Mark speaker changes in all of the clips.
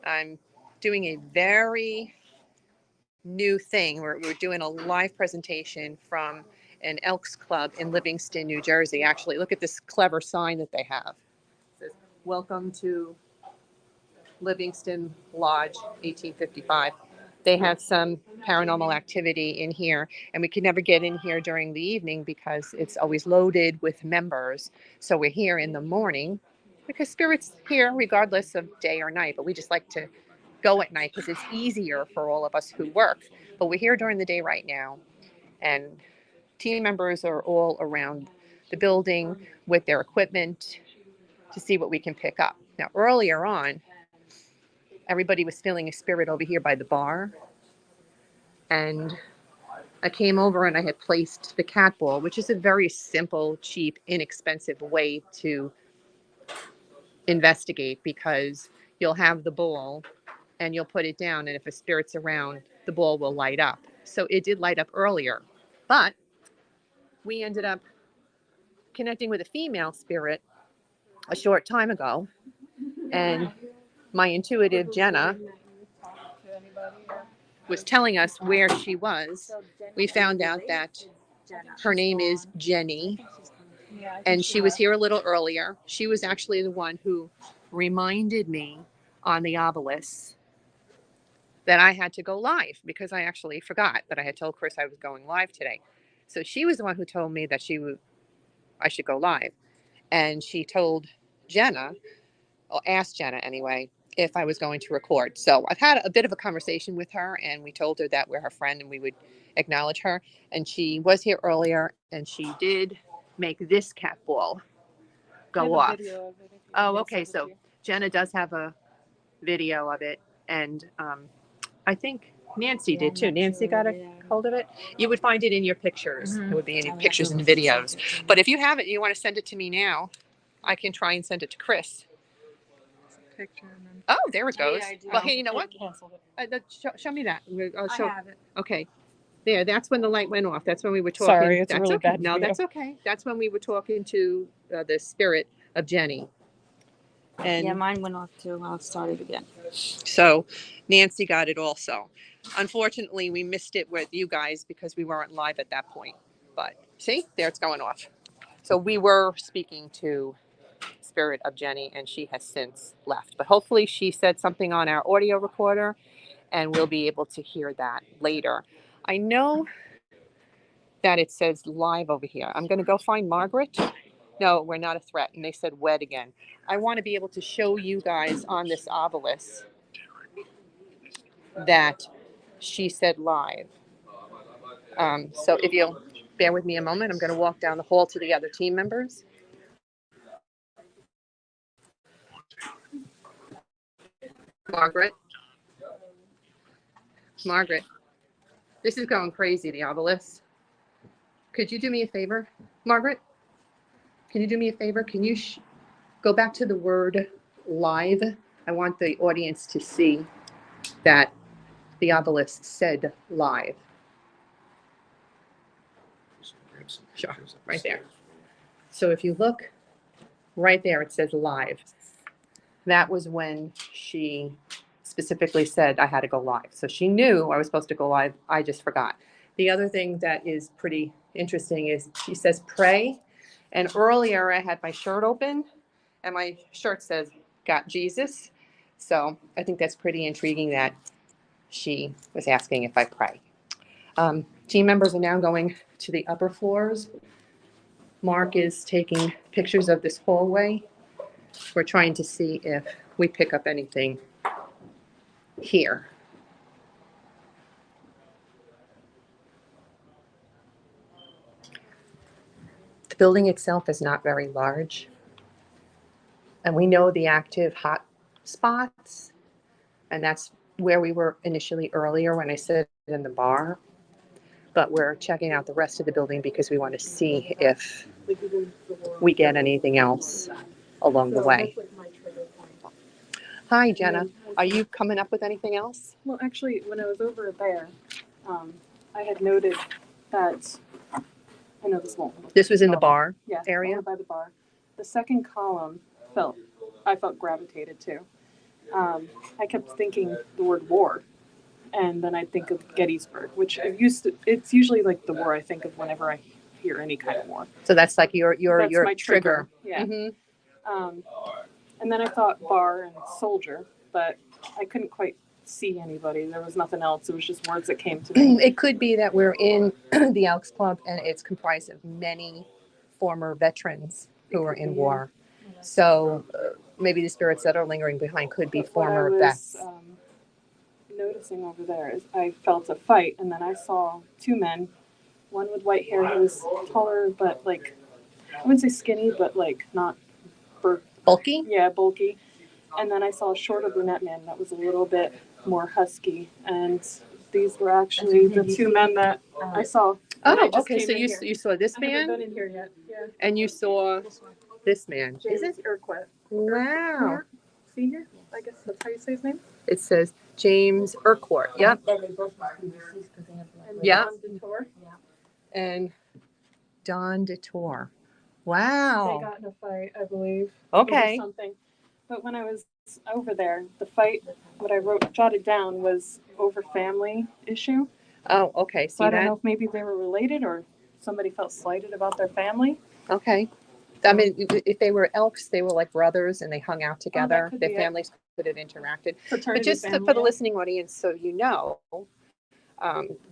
Speaker 1: I'm doing a very new thing. We're doing a live presentation from an Elks Club in Livingston, New Jersey. Actually, look at this clever sign that they have. It says, "Welcome to Livingston Lodge, 1855." They have some paranormal activity in here, and we could never get in here during the evening because it's always loaded with members. So we're here in the morning because Spirit's here regardless of day or night, but we just like to go at night because it's easier for all of us who work. But we're here during the day right now, and team members are all around the building with their equipment to see what we can pick up. Now, earlier on, everybody was feeling a spirit over here by the bar, and I came over and I had placed the cat ball, which is a very simple, cheap, inexpensive way to investigate, because you'll have the ball and you'll put it down, and if a spirit's around, the ball will light up. So it did light up earlier, but we ended up connecting with a female spirit a short time ago, and my intuitive Jenna was telling us where she was. We found out that her name is Jenny, and she was here a little earlier. She was actually the one who reminded me on the obelisk that I had to go live, because I actually forgot that I had told Chris I was going live today. So she was the one who told me that I should go live, and she told Jenna, or asked Jenna anyway, if I was going to record. So I've had a bit of a conversation with her, and we told her that we're her friend and we would acknowledge her. And she was here earlier, and she did make this cat ball go off. Oh, okay. So Jenna does have a video of it, and I think Nancy did too. Nancy got a hold of it. You would find it in your pictures. It would be in your pictures and videos. But if you have it and you want to send it to me now, I can try and send it to Chris. Oh, there it goes. Well, hey, you know what? Show me that. I have it. Okay. There, that's when the light went off. That's when we were talking.
Speaker 2: Sorry, it's
Speaker 1: that's
Speaker 2: really
Speaker 1: okay.
Speaker 2: bad.
Speaker 1: No, that's okay. That's when we were talking to the spirit of Jenny. And
Speaker 3: yeah, mine went off too. I'll start it again.
Speaker 1: So Nancy got it also. Unfortunately, we missed it with you guys because we weren't live at that point. But see, there it's going off. So we were speaking to spirit of Jenny, and she has since left. But hopefully she said something on our audio recorder, and we'll be able to hear that later. I know that it says live over here. I'm going to go find Margaret. No, we're not a threat. And they said wed again. I want to be able to show you guys on this obelisk that she said live. So if you'll bear with me a moment, I'm going to walk down the hall to the other team members. Margaret, this is going crazy, the obelisk. Could you do me a favor? Margaret, can you do me a favor? Can you go back to the word live? I want the audience to see that the obelisk said live. Sure, right there. So if you look right there, it says live. That was when she specifically said I had to go live. So she knew I was supposed to go live. I just forgot. The other thing that is pretty interesting is she says pray. And earlier I had my shirt open and my shirt says got Jesus. So I think that's pretty intriguing that she was asking if I pray. Team members are now going to the upper floors. Mark is taking pictures of this hallway. We're trying to see if we pick up anything here. The building itself is not very large, and we know the active hot spots, and that's where we were initially earlier when I said in the bar. But we're checking out the rest of the building because we want to see if we get anything else along the way. Hi, Jenna. Are you coming up with anything else?
Speaker 2: Well, actually, when I was over there, I had noted that, I know this won't.
Speaker 1: This was in the bar area?
Speaker 2: Over by the bar. The second column I felt gravitated to. I kept thinking the word war, and then I think of Gettysburg, which it's usually like the war I think of whenever I hear any kind of war.
Speaker 1: So that's like your
Speaker 2: That's my
Speaker 1: trigger.
Speaker 2: Yeah.
Speaker 1: Mm-hmm.
Speaker 2: And then I thought bar and soldier, but I couldn't quite see anybody. There was nothing else. It was just words that came to me.
Speaker 1: It could be that we're in the Elks Club and it's comprised of many former veterans who were in war. So maybe the spirits that are lingering behind could be
Speaker 2: But
Speaker 1: former
Speaker 2: what I
Speaker 1: vets.
Speaker 2: was noticing over there is I felt a fight, and then I saw two men, one with white hair who was taller, but like, I wouldn't say skinny, but like not
Speaker 1: Bulky?
Speaker 2: yeah, bulky. And then I saw a shorter brunette man that was a little bit more husky. And these were actually the two men that I saw. when I
Speaker 1: Oh,
Speaker 2: just
Speaker 1: okay.
Speaker 2: came
Speaker 1: So
Speaker 2: in
Speaker 1: you
Speaker 2: here.
Speaker 1: you saw this
Speaker 2: I haven't
Speaker 1: man
Speaker 2: been in here yet. Yeah.
Speaker 1: and you saw this man. Is
Speaker 2: James
Speaker 1: it?
Speaker 2: Urquhart.
Speaker 1: Wow.
Speaker 2: Senior? I guess that's how you say his name.
Speaker 1: It says James Urquhart. Yep.
Speaker 2: And
Speaker 1: Yeah.
Speaker 2: John Detour.
Speaker 1: And Don Detour.
Speaker 2: They
Speaker 1: Wow.
Speaker 2: got in a fight, I believe.
Speaker 1: Okay.
Speaker 2: Over something. But when I was over there, the fight, what I jotted down was over family issue.
Speaker 1: Oh, okay.
Speaker 2: So
Speaker 1: See
Speaker 2: I don't
Speaker 1: that?
Speaker 2: know if maybe they were related or somebody felt slighted about their family.
Speaker 1: Okay. I mean, if they were elks, they were like brothers and they hung out
Speaker 2: Oh,
Speaker 1: together.
Speaker 2: that could
Speaker 1: Their
Speaker 2: be
Speaker 1: families could have interacted.
Speaker 2: Fraternity
Speaker 1: But just
Speaker 2: family.
Speaker 1: for the listening audience, so you know,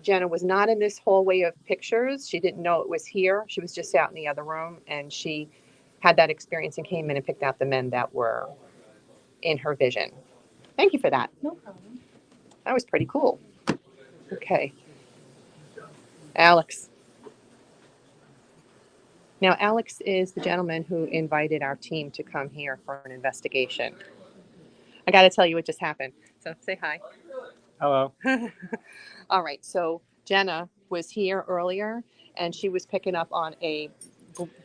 Speaker 1: Jenna was not in this hallway of pictures. She didn't know it was here. She was just out in the other room, and she had that experience and came in and picked out the men that were in her vision. Thank you for that.
Speaker 2: No problem.
Speaker 1: That was pretty cool. Okay. Alex. Now, Alex is the gentleman who invited our team to come here for an investigation. I got to tell you what just happened. So say hi.
Speaker 4: Hello.
Speaker 1: All right. So Jenna was here earlier and she was picking up on a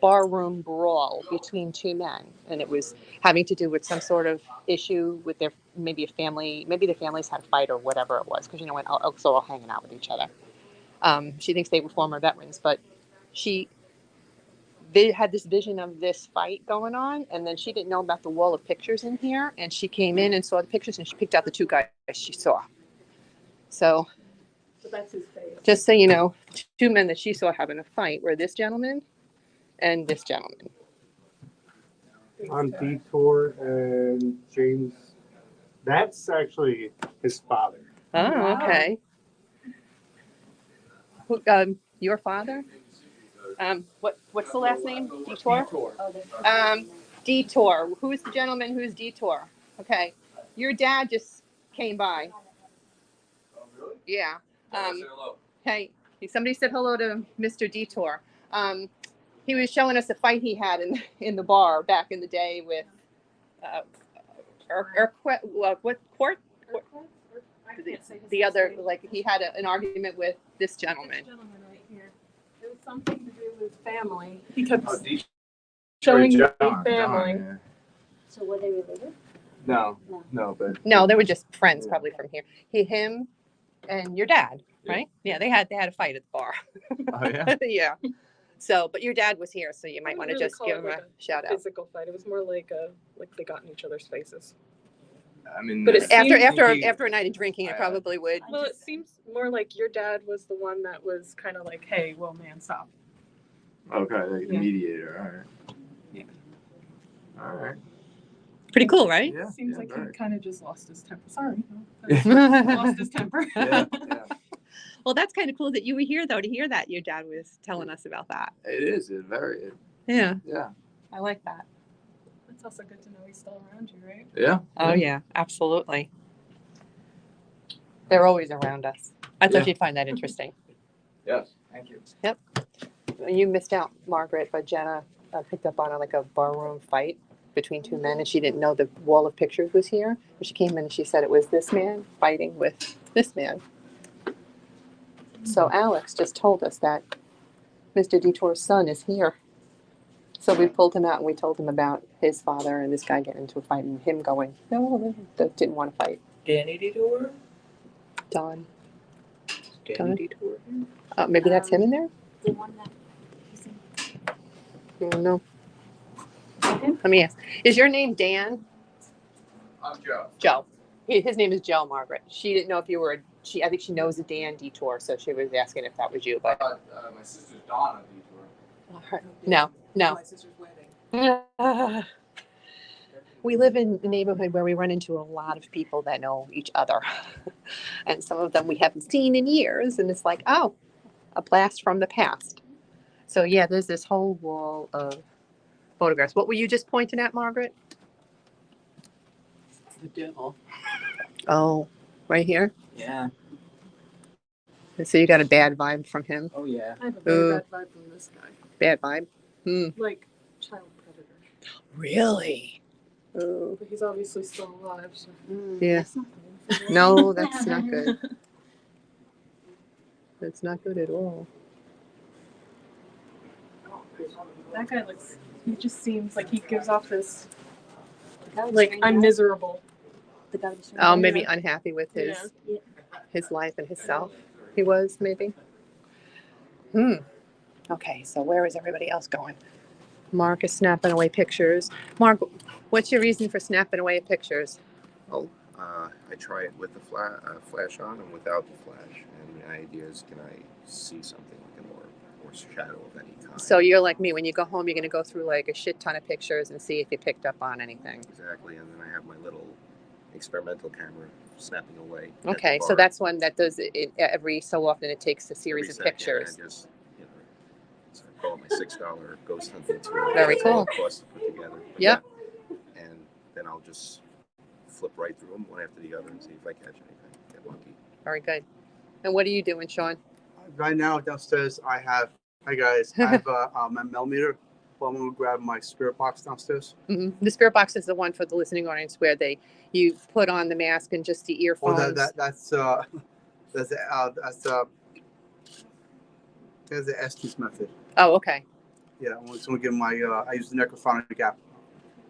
Speaker 1: barroom brawl between two men. And it was having to do with some sort of issue with their, maybe a family, maybe the families had a fight or whatever it was. Because, you know, when elks are all hanging out with each other. She thinks they were former veterans, but she had this vision of this fight going on, and then she didn't know about the wall of pictures in here, and she came in and saw the pictures, and she picked out the two guys she saw. So
Speaker 2: that's his face.
Speaker 1: just so you know, two men that she saw having a fight were this gentleman and this gentleman.
Speaker 4: On Detour and James. That's actually his father.
Speaker 1: Oh,
Speaker 2: Wow.
Speaker 1: okay. Your father? What's the last name? Detour? Detour. Who's the gentleman who's Detour? Okay. Your dad just came by. Yeah. Hey, somebody said hello to Mr. Detour. He was showing us a fight he had in the bar back in the day with what court? The other, like he had an argument with this gentleman.
Speaker 2: This gentleman right here. It was something to do with family. He kept
Speaker 4: Oh,
Speaker 2: showing me
Speaker 4: John,
Speaker 2: family.
Speaker 4: yeah.
Speaker 3: So were they related?
Speaker 4: No, but
Speaker 1: No, they were just friends probably from here. Him and your dad, right? Yeah, they had a fight at the bar.
Speaker 4: oh yeah.
Speaker 1: Yeah. So, but your dad was here, so you might want to just give him a shout out.
Speaker 2: Physical fight. It was more like they got in each other's faces.
Speaker 4: I mean,
Speaker 2: But it
Speaker 1: After
Speaker 2: seems-
Speaker 1: after a night of drinking, it probably would.
Speaker 2: Well, it seems more like your dad was the one that was kind of like, "Hey, whoa, man, stop."
Speaker 4: okay, like the
Speaker 2: Yeah.
Speaker 4: mediator. All right.
Speaker 2: Yeah.
Speaker 4: All right.
Speaker 1: Pretty cool, right?
Speaker 4: Yeah.
Speaker 2: Seems
Speaker 4: yeah,
Speaker 2: like
Speaker 4: very.
Speaker 2: he kind of just lost his temper. Sorry,
Speaker 1: well,
Speaker 2: lost his temper.
Speaker 4: Yeah, yeah.
Speaker 1: that's kind of cool that you were here, though, to hear that your dad was telling us about that.
Speaker 4: It is. It very.
Speaker 1: Yeah,
Speaker 4: Yeah.
Speaker 1: I like that.
Speaker 2: It's also good to know he's still around you, right?
Speaker 4: Yeah.
Speaker 1: Oh yeah, absolutely. They're always around us. I thought
Speaker 4: Yeah.
Speaker 1: you'd find that interesting.
Speaker 4: Yes. Thank you.
Speaker 1: You missed out, Margaret, but Jenna picked up on like a barroom fight between two men, and she didn't know the wall of pictures was here. But she came in and she said it was this man fighting with this man. So Alex just told us that Mr. Detour's son is here. So we pulled him out and we told him about his father and this guy getting into a fight and him going, no, they didn't want to fight.
Speaker 5: Danny Detour?
Speaker 1: Don.
Speaker 5: Danny
Speaker 1: Don?
Speaker 5: Detour?
Speaker 1: Maybe that's him in there?
Speaker 3: The one that he's in.
Speaker 1: I don't know. Let me ask. Is your name Dan?
Speaker 4: I'm Joe.
Speaker 1: Joe. His name is Joe, Margaret. She didn't know if you were. I think she knows the Dan Detour, so she was asking if that was you. But
Speaker 4: My sister's Donna Detour.
Speaker 1: no, no.
Speaker 5: My sister's wedding.
Speaker 1: We live in a neighborhood where we run into a lot of people that know each other, and some of them we haven't seen in years, and it's like, oh, a blast from the past. So yeah, there's this whole wall of photographs. What were you just pointing at, Margaret?
Speaker 5: The devil.
Speaker 1: Oh, right here.
Speaker 5: Yeah.
Speaker 1: So you got a bad vibe from him.
Speaker 5: Oh yeah.
Speaker 2: I have a very bad vibe from this guy.
Speaker 1: Bad vibe.
Speaker 2: Like child predator.
Speaker 1: Really? Oh,
Speaker 2: But he's obviously still alive. So.
Speaker 1: yeah. No, that's not good. That's not good at all.
Speaker 2: That guy looks. He just seems like he gives off this.
Speaker 3: The guy with
Speaker 2: Like
Speaker 3: strange
Speaker 2: I'm
Speaker 3: eyes?
Speaker 2: miserable.
Speaker 3: The guy with strange
Speaker 1: Oh,
Speaker 3: eyes?
Speaker 1: maybe unhappy with his life and himself. He was maybe. Okay, so where is everybody else going? Mark is snapping away pictures. Mark, what's your reason for snapping away pictures?
Speaker 6: Oh, I try it with the flash on and without the flash. And my idea is, can I see something like an orb or shadow of any kind?
Speaker 1: So you're like me. When you go home, you're going to go through like a shit ton of pictures and see if you picked up on anything.
Speaker 6: Exactly, and then I have my little experimental camera snapping away. at
Speaker 1: Okay,
Speaker 6: the
Speaker 1: so
Speaker 6: bar
Speaker 1: that's one that does it every so often. It takes a series
Speaker 6: every
Speaker 1: of
Speaker 6: second,
Speaker 1: pictures.
Speaker 6: And I just, so I call it my $6 ghost hunting tool.
Speaker 1: Very
Speaker 6: It's all
Speaker 1: cool.
Speaker 6: it costs to put together. But
Speaker 1: Yep.
Speaker 6: yeah, and then I'll just flip right through them one after the other and see if I catch anything. Get lucky.
Speaker 1: Very good. And what are you doing, Sean?
Speaker 7: Right now downstairs, I have. Hi guys, I have my millimeter. Well, I'm gonna grab my spirit box downstairs.
Speaker 1: The spirit box is the one for the listening audience where you put on the mask and just the earphones.
Speaker 7: Well, that's that's the Estes method.
Speaker 1: Oh, okay.
Speaker 7: Yeah, I'm just gonna give my. I use the necrophonic app.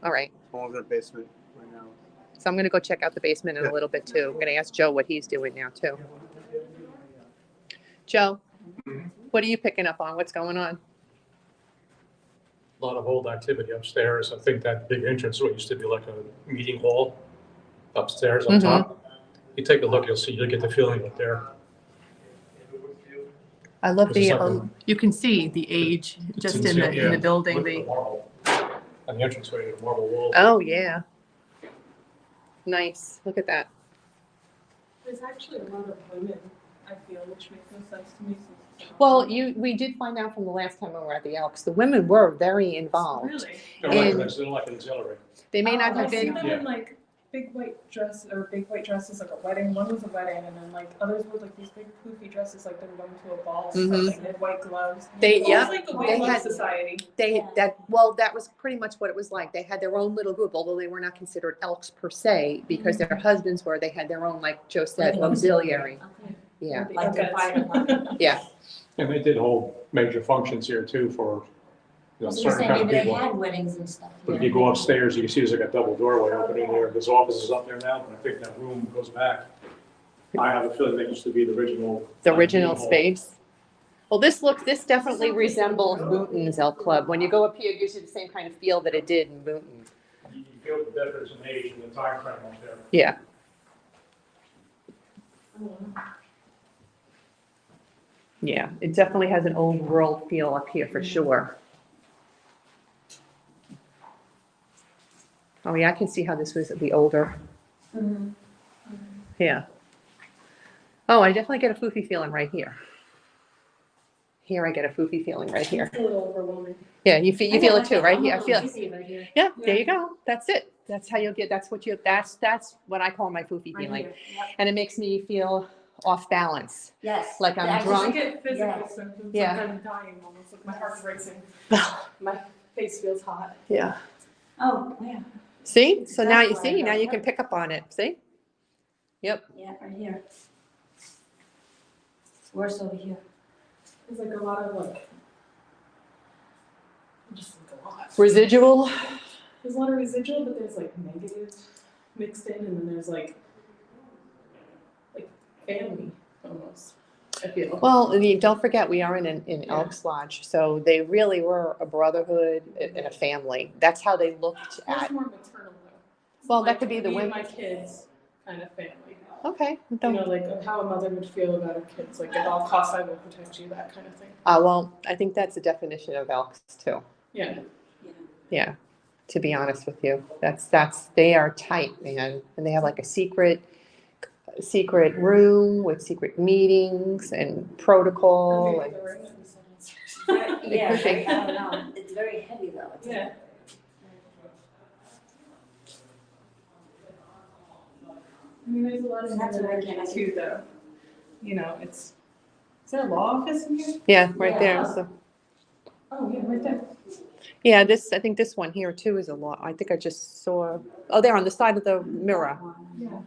Speaker 1: All right.
Speaker 7: I'm over in the basement right now.
Speaker 1: So I'm going to go check out the basement in a
Speaker 7: Yeah.
Speaker 1: little bit too. I'm going to ask Joe what he's doing now too. Joe, what are you picking up on? What's going on?
Speaker 8: A lot of old activity upstairs. I think that big entrance what used to be like a meeting hall upstairs on
Speaker 1: Mhm.
Speaker 8: top. You take a look, you'll get the feeling up there.
Speaker 1: I love
Speaker 8: This is like
Speaker 1: you can see the age just in the building.
Speaker 8: Look at the marble on the entranceway, the marble wall.
Speaker 1: Oh yeah. Nice. Look at that.
Speaker 2: There's actually a lot of women. I feel, which makes no sense to me.
Speaker 1: Well, we did find out from the last time we were at the Elks, the women were very involved.
Speaker 2: Really?
Speaker 8: They're
Speaker 1: and-
Speaker 8: like an auxiliary.
Speaker 1: They may not
Speaker 2: I
Speaker 1: have
Speaker 2: see
Speaker 1: been.
Speaker 2: them
Speaker 8: Yeah.
Speaker 2: in like big white dresses like a wedding. One was a wedding, and then like others were like these big poofy dresses like they were going to a ball or
Speaker 1: Mhm.
Speaker 2: something. They had white gloves.
Speaker 1: They-
Speaker 2: It was
Speaker 1: yeah,
Speaker 2: like the
Speaker 1: they
Speaker 2: White Glove
Speaker 1: had-
Speaker 2: Society.
Speaker 1: That was pretty much what it was like. They had their own little group, although they were not considered Elks per se, because their husbands were. They had their own, like Joe said,
Speaker 3: Like an
Speaker 1: auxiliary.
Speaker 3: Okay.
Speaker 1: Yeah,
Speaker 3: Like the fire department.
Speaker 1: yeah.
Speaker 8: And they did hold major functions here too for
Speaker 3: So you're
Speaker 8: certain
Speaker 3: saying
Speaker 8: kind of
Speaker 3: they
Speaker 8: people.
Speaker 3: had weddings and stuff.
Speaker 8: But if you go upstairs, you can see there's like a double doorway opening there. There's offices up there now, but I think that room goes back. I have a feeling that used to be the original.
Speaker 1: The original
Speaker 8: meeting hall.
Speaker 1: space. Well, this definitely resembles Boonton's Elk Club. When you go up here, it gives you the same kind of feel that it did in Boonton.
Speaker 8: You feel the difference in age and the time frame up there.
Speaker 1: Yeah. Yeah, it definitely has an old world feel up here for sure. Oh yeah, I can see how this was the older. Yeah. Oh, I definitely get a foofy feeling right here. Here I get a foofy feeling right here.
Speaker 2: It's a little overwhelming.
Speaker 1: Yeah, you feel it too, right? Yeah, I feel.
Speaker 3: I see it right here.
Speaker 1: Yeah, there you go. That's it. That's how you'll get. That's what I call my foofy
Speaker 3: Right
Speaker 1: feeling,
Speaker 3: here. Yep.
Speaker 1: and it makes me feel off balance.
Speaker 3: Yes.
Speaker 1: Like I'm
Speaker 3: Yeah, I just-
Speaker 2: I
Speaker 1: drunk.
Speaker 2: get physical
Speaker 3: Yeah.
Speaker 2: symptoms.
Speaker 1: Yeah.
Speaker 2: Like I'm dying almost. Like my heart's racing. My face feels hot.
Speaker 1: Yeah.
Speaker 3: Oh, yeah,
Speaker 1: See? So now you
Speaker 3: Exactly.
Speaker 1: see. Now you can pick up on it. See? Yep.
Speaker 3: yeah, right here. It's worse over here.
Speaker 2: There's like a lot of like. Just like a lot.
Speaker 1: Residual.
Speaker 2: There's a lot of residual, but there's like negative mixed in, and then there's like family almost. I feel.
Speaker 1: Well, don't forget we are in Elks Lodge, so they really were a brotherhood and a family. That's how they looked
Speaker 2: It's
Speaker 1: at.
Speaker 2: more maternal though.
Speaker 1: Well, that
Speaker 2: like,
Speaker 1: could be the
Speaker 2: me and
Speaker 1: women.
Speaker 2: my kids kind of family.
Speaker 1: Okay.
Speaker 2: You know, like how a mother would feel about her kids, like at all costs I will protect you, that kind of thing.
Speaker 1: Well, I think that's the definition of elks too.
Speaker 2: Yeah.
Speaker 1: Yeah. To be honest with you, that's they are tight, man, and they have like a secret room with secret meetings and protocol. And
Speaker 3: Yeah,
Speaker 1: could be.
Speaker 3: I don't know. It's very heavy though.
Speaker 2: Yeah. I mean, there's a lot of
Speaker 3: That's what I
Speaker 2: energy
Speaker 3: can't-
Speaker 2: too, though. You know, is there a law office in here?
Speaker 1: Yeah, right
Speaker 3: Yeah.
Speaker 1: there. So,
Speaker 2: Oh, yeah, right there.
Speaker 1: yeah, I think this one here too is a lot. I think I just saw. Oh, there on the side of the mirror.
Speaker 2: Yeah.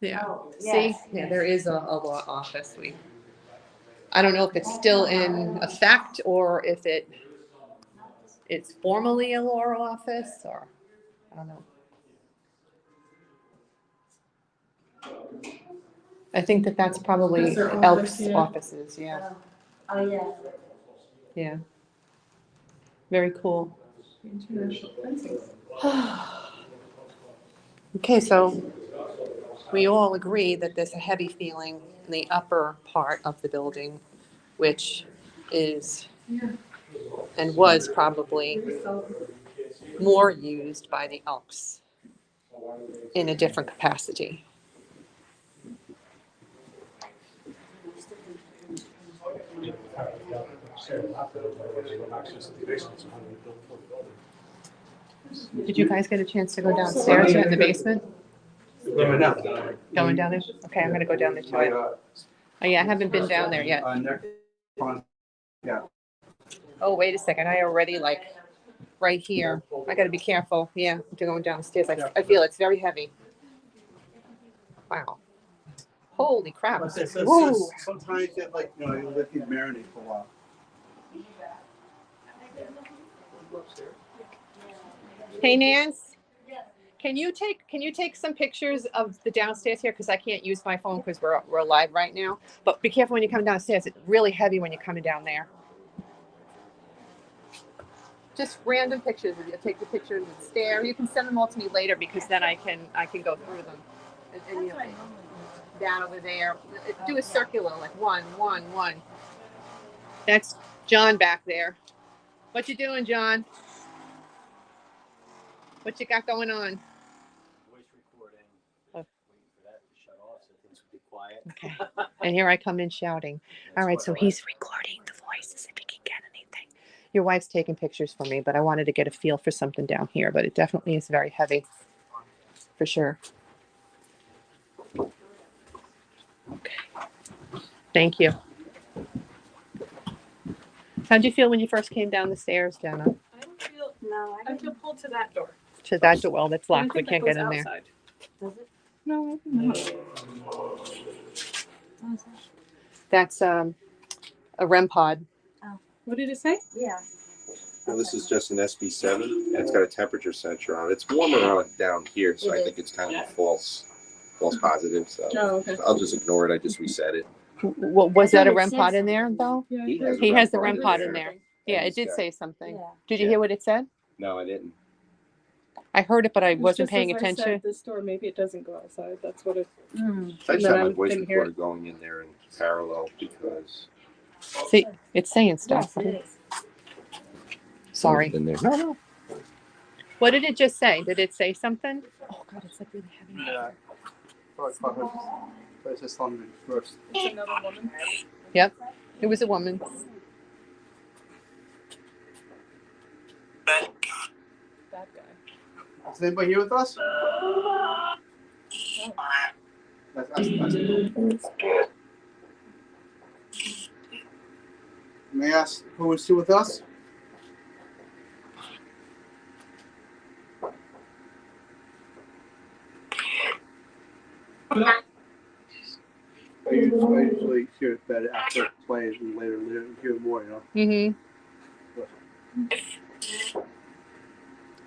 Speaker 1: Yeah.
Speaker 3: Oh,
Speaker 1: See,
Speaker 3: yes,
Speaker 1: yeah,
Speaker 3: yes.
Speaker 1: there is a law office. I don't know if it's still in effect or if it's formally a law office, or I don't know. I think that's probably
Speaker 2: That's their
Speaker 1: Elks
Speaker 2: office, yeah.
Speaker 1: offices. Yeah,
Speaker 3: Oh, yeah.
Speaker 1: yeah. Very cool.
Speaker 2: International fencing.
Speaker 1: Okay, so we all agree that there's a heavy feeling in the upper part of the building, which is
Speaker 2: Yeah.
Speaker 1: and was probably more used by the Elks in a different capacity. Did you guys get a chance to go downstairs yet in the basement?
Speaker 7: Going down.
Speaker 1: Going down there? Okay, I'm gonna go down there too. Oh yeah, I haven't been down there yet. Oh, wait a second, I already right here. I gotta be careful. Yeah, I'm going down the stairs. I feel it's very heavy. Wow. Holy crap. Whoa.
Speaker 7: Sometimes you have you let these marinate for a while.
Speaker 1: Hey, Nance, can you take some pictures of the downstairs here? Because I can't use my phone because we're live right now. But be careful when you come downstairs. It's really heavy when you're coming down there. Just random pictures of you. Take the pictures of the stair. You can send them all to me later because then I can go through them. And you know, down over there. Do a circular, like one. That's John back there. What you doing, John? What you got going on?
Speaker 5: Voice recording.
Speaker 1: Oh.
Speaker 5: Waiting for that to shut off so things would be quiet.
Speaker 1: Okay. And here I come in shouting. All right, so he's recording the voices if he can get anything. Your wife's taking pictures for me, but I wanted to get a feel for something down here, but it definitely is very heavy. For sure. Okay. Thank you. How'd you feel when you first came down the stairs, Jenna?
Speaker 2: I don't feel,
Speaker 3: No,
Speaker 2: I feel pulled to that door.
Speaker 1: To that door? Well, that's
Speaker 2: And I
Speaker 1: locked. We
Speaker 2: think
Speaker 1: can't
Speaker 2: that
Speaker 1: get in
Speaker 2: goes
Speaker 1: there.
Speaker 2: outside.
Speaker 3: Does it?
Speaker 2: No, no.
Speaker 1: That's a REM pod.
Speaker 2: What did it say?
Speaker 3: Yeah.
Speaker 6: Well, this is just an SB7, and it's got a temperature sensor on it. It's warmer on down here, so I think it's kind of a false positive. So
Speaker 2: Oh, okay.
Speaker 6: I'll just ignore it. I just reset it.
Speaker 1: Was that a REM pod in there, though?
Speaker 2: Yeah,
Speaker 6: He has a
Speaker 1: He has the
Speaker 6: REM
Speaker 1: REM
Speaker 6: pod
Speaker 1: pod
Speaker 6: in
Speaker 1: in
Speaker 6: there.
Speaker 1: there. Yeah,
Speaker 6: And
Speaker 1: it did
Speaker 6: he's
Speaker 1: say something.
Speaker 3: Yeah.
Speaker 1: Did you
Speaker 6: Yeah.
Speaker 1: hear what it said?
Speaker 6: No, I didn't.
Speaker 1: I heard it, but I
Speaker 2: It's
Speaker 1: wasn't
Speaker 2: just
Speaker 1: paying
Speaker 2: as I
Speaker 1: attention.
Speaker 2: said, this door, maybe it doesn't go outside. That's what it.
Speaker 3: Mm.
Speaker 6: I just
Speaker 2: then
Speaker 6: have
Speaker 2: I
Speaker 6: my voice
Speaker 2: didn't hear
Speaker 6: recorder going in there in parallel because
Speaker 1: See, it's saying stuff.
Speaker 3: Yes, it is.
Speaker 1: Sorry.
Speaker 6: in there. No.
Speaker 1: What did it just say? Did it say something? Oh God, it's like really heavy.
Speaker 7: Yeah. It's just on me first.
Speaker 2: It's another woman.
Speaker 1: Yep, it was a woman.
Speaker 2: Bad guy.
Speaker 7: Is anybody here with us? That's May I ask who is here with us? I usually hear it better after it plays and later hear more,
Speaker 1: Mm-hmm.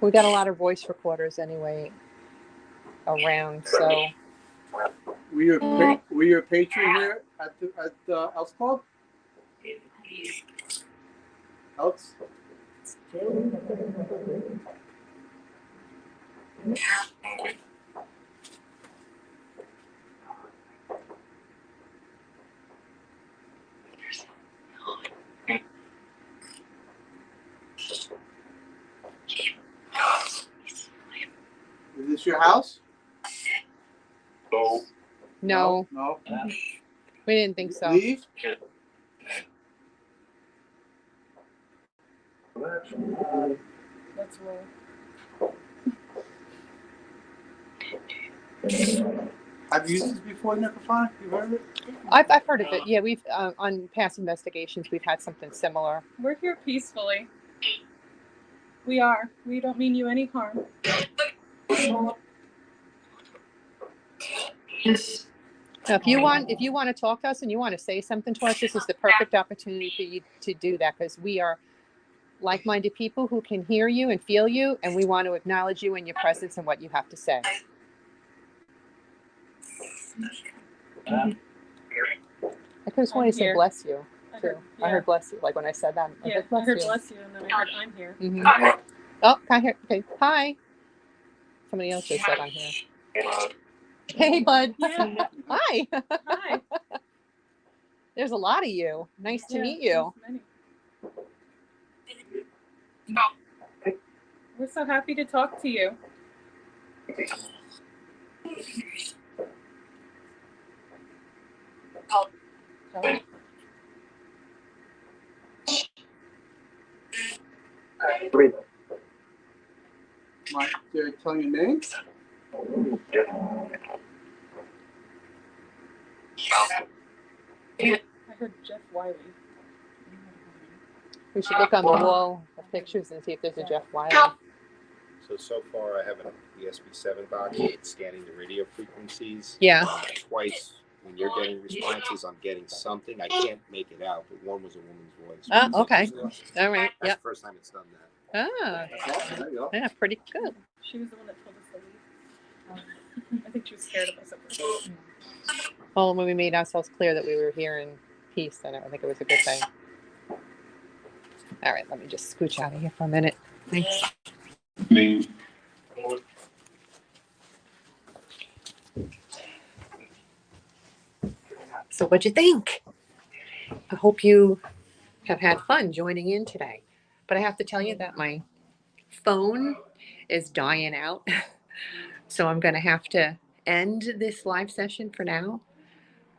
Speaker 1: We got a lot of voice recorders anyway around, so
Speaker 7: Were you a patron here at the Elks Club? Elks? this your house?
Speaker 1: No,
Speaker 7: No.
Speaker 1: we didn't think so.
Speaker 7: Leave.
Speaker 2: Let's roll.
Speaker 7: Have you used this before, Nicofon? You heard of it?
Speaker 1: I've heard of it. Yeah, we've on past investigations we've had something similar.
Speaker 2: We're here peacefully. We are. We don't mean you any harm.
Speaker 1: Now, if you want to talk to us and you want to say something to us, this is the perfect opportunity for you to do that, because we are like-minded people who can hear you and feel you, and we want to acknowledge you and your presence and what you have to say. I could have sworn you said bless you too. I heard bless you, like when I said that. I
Speaker 2: Yeah,
Speaker 1: heard
Speaker 2: I heard
Speaker 1: you.
Speaker 2: bless you, and then I heard I'm here.
Speaker 1: Mm-hmm. Oh, can't hear. Okay, hi. Somebody else just said I'm here. Hey, bud.
Speaker 2: Yeah.
Speaker 1: Hi.
Speaker 2: Hi.
Speaker 1: There's a lot of you. Nice to
Speaker 2: Yeah,
Speaker 1: meet you.
Speaker 2: there's many. We're so happy to talk to you.
Speaker 7: Mike, they're telling your name?
Speaker 2: I heard Jeff Wiley.
Speaker 1: We should look on the wall of pictures and see if there's a Jeff Wiley.
Speaker 6: So far I have an ESP7 box. It's scanning the radio frequencies.
Speaker 1: Yeah.
Speaker 6: Twice when you're getting responses, I'm getting something. I can't make it out, but one was a woman's voice.
Speaker 1: Oh, okay. All right.
Speaker 6: That's
Speaker 1: Yep.
Speaker 6: the first time it's done that.
Speaker 1: Ah,
Speaker 7: There you go.
Speaker 1: yeah, pretty good.
Speaker 2: She was the one that told us to leave. I think she was scared of us at first.
Speaker 1: Well, when we made ourselves clear that we were here in peace, then I think it was a good thing. All right, let me just scooch out of here for a minute. Thanks. So what'd you think? I hope you have had fun joining in today. But I have to tell you that my phone is dying out. So I'm going to have to end this live session for now.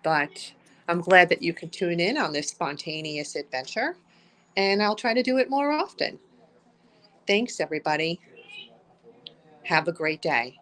Speaker 1: But I'm glad that you could tune in on this spontaneous adventure. And I'll try to do it more often. Thanks, everybody. Have a great day.